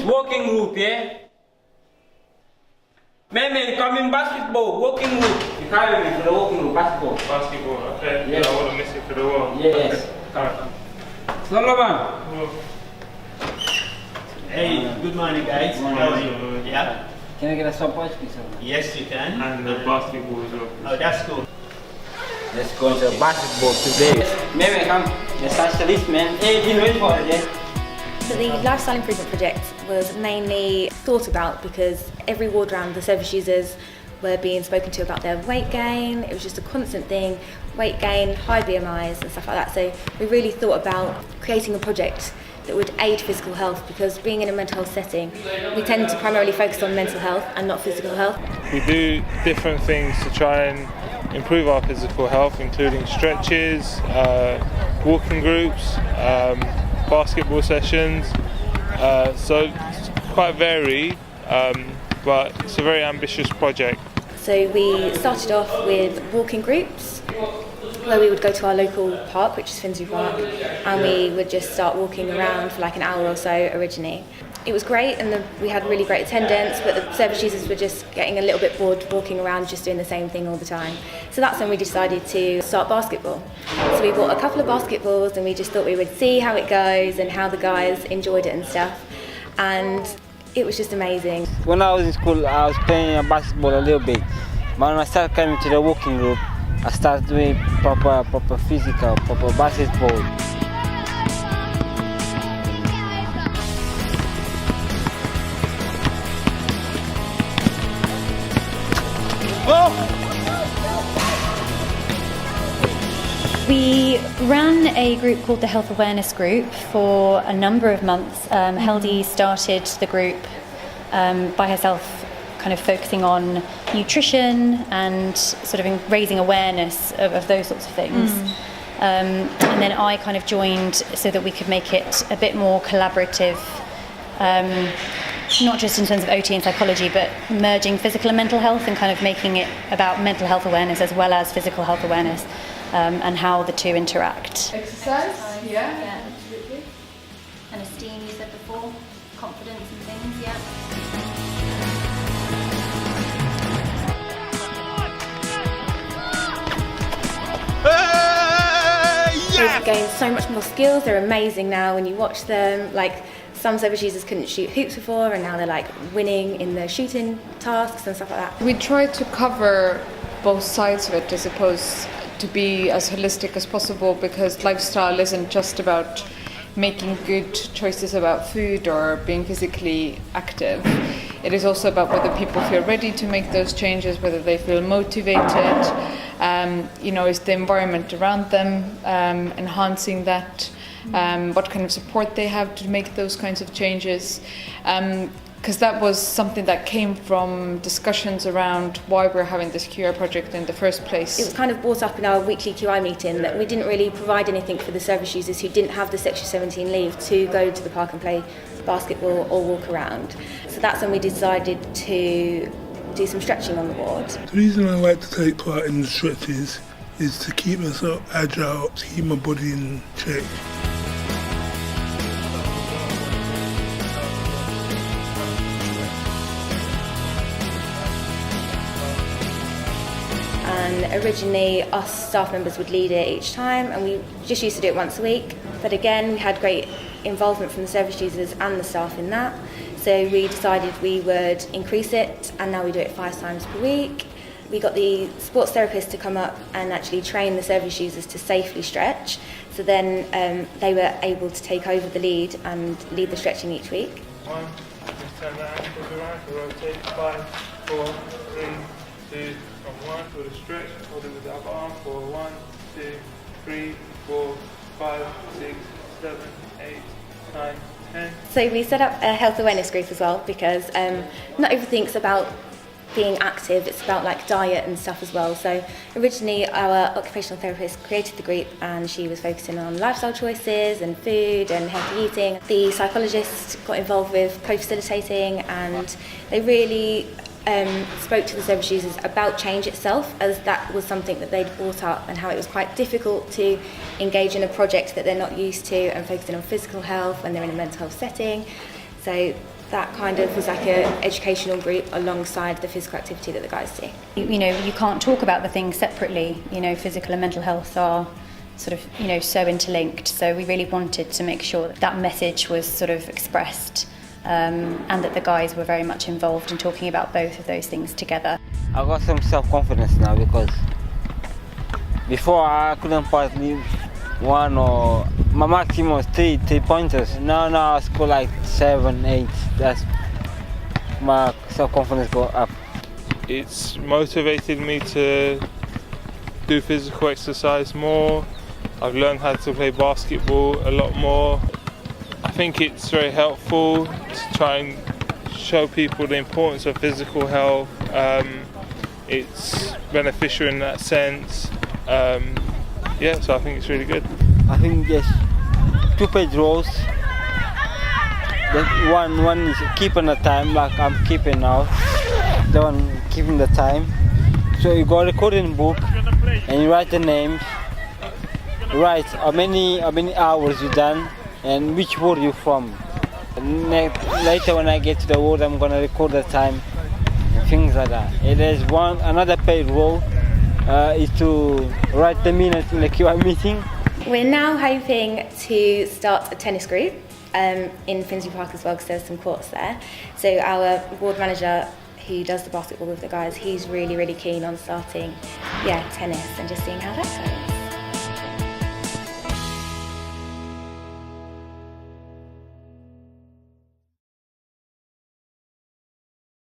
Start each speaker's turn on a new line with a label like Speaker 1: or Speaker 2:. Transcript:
Speaker 1: walking group, yeah? Man, come in basketball, walking group. You carry me for the walking group, basketball.
Speaker 2: Basketball, okay.
Speaker 1: Yes.
Speaker 2: I want to miss it for the wall.
Speaker 1: Yes.
Speaker 2: Okay.
Speaker 1: Solomon.
Speaker 3: Hey, good morning guys.
Speaker 1: Good morning.
Speaker 3: How are you? Yeah?
Speaker 1: Can I get a stopwatch, please?
Speaker 3: Yes, you can.
Speaker 2: And the basketball as well.
Speaker 3: Oh, that's cool.
Speaker 1: Let's go into basketball today. Man, come. Let's start the list, man. Hey, didn't wait for it, yeah?
Speaker 4: So the lifestyle improvement project was mainly thought about because every ward round the service users were being spoken to about their weight gain. It was just a constant thing, weight gain, high BMIs and stuff like that. So we really thought about creating a project that would aid physical health because being in a mental health setting, we tend to primarily focus on mental health and not physical health.
Speaker 2: We do different things to try and improve our physical health, including stretches, walking groups, basketball sessions. So it's quite varied, but it's a very ambitious project.
Speaker 4: So we started off with walking groups where we would go to our local park, which is Finsbury Park, and we would just start walking around for like an hour or so originally. It was great and we had really great attendance, but the service users were just getting a little bit bored walking around just doing the same thing all the time. So that's when we decided to start basketball. So we bought a couple of basketballs and we just thought we would see how it goes and how the guys enjoyed it and stuff. And it was just amazing.
Speaker 5: When I was in school, I was playing basketball a little bit. But when I started coming to the walking group, I started doing proper physical, proper basketball.
Speaker 6: We ran a group called the Health Awareness Group for a number of months. Heldy started the group by herself, kind of focusing on nutrition and sort of raising awareness of those sorts of things. And then I kind of joined so that we could make it a bit more collaborative, not just in terms of OT and psychology, but merging physical and mental health and kind of making it about mental health awareness as well as physical health awareness. And how the two interact.
Speaker 7: Exercise, yeah.
Speaker 6: Absolutely. And esteem, you said before, confidence and things, yeah.
Speaker 4: They've gained so much more skills, they're amazing now when you watch them. Like some service users couldn't shoot hoops before and now they're like winning in the shooting tasks and stuff like that.
Speaker 7: We try to cover both sides of it, I suppose, to be as holistic as possible because lifestyle isn't just about making good choices about food or being physically active. It is also about whether people feel ready to make those changes, whether they feel motivated, is the environment around them enhancing that, what kind of support they have to make those kinds of changes. Because that was something that came from discussions around why we're having this QI project in the first place.
Speaker 4: It was kind of brought up in our weekly QI meeting that we didn't really provide anything for the service users who didn't have the Section 17 leave to go to the park and play basketball or walk around. So that's when we decided to do some stretching on the ward.
Speaker 8: The reason I like to take part in the stretches is to keep myself agile, to keep my body in check.
Speaker 4: And originally us staff members would lead it each time and we just used to do it once a week. But again, we had great involvement from the service users and the staff in that. So we decided we would increase it and now we do it 5 times per week. We got the sports therapist to come up and actually train the service users to safely stretch. So then they were able to take over the lead and lead the stretching each week.
Speaker 2: 1, just turn the ankles around to rotate. 5, 4, 3, 2, from 1 for the stretch, hold it with the upper arm for 1, 2, 3, 4, 5, 6, 7, 8, 9, 10.
Speaker 4: So we set up a health awareness group as well because not everything's about being active, it's about like diet and stuff as well. So originally our occupational therapist created the group and she was focusing on lifestyle choices and food and healthy eating. The psychologist got involved with co-facilitating and they really spoke to the service users about change itself, as that was something that they'd brought up and how it was quite difficult to engage in a project that they're not used to and focusing on physical health when they're in a mental health setting. So that kind of was like an educational group alongside the physical activity that the guys do.
Speaker 6: You know, you can't talk about the things separately. You know, physical and mental health are sort of, you know, so interlinked. So we really wanted to make sure that that message was sort of expressed, and that the guys were very much involved in talking about both of those things together.
Speaker 5: I got some self-confidence now because before I couldn't pass one or my maximum was three pointers. Now I score like 7, 8. That's my self-confidence go up.
Speaker 2: It's motivated me to do physical exercise more. I've learned how to play basketball a lot more. I think it's very helpful to try and show people the importance of physical health. It's beneficial in that sense. So I think it's really good.
Speaker 5: I think yes, 2 page rows. One is keeping the time, like I'm keeping now. The one keeping the time. So you got a recording book and you write the names. Write how many hours you done and which ward you from. And later when I get to the ward, I'm gonna record the time and things like that. And there's another page row is to write the minutes in the QI meeting.
Speaker 4: We're now hoping to start a tennis group in Finsbury Park as well, because there's some courts there. So our ward manager, who does the basketball with the guys, he's really keen on starting tennis and just seeing how that goes.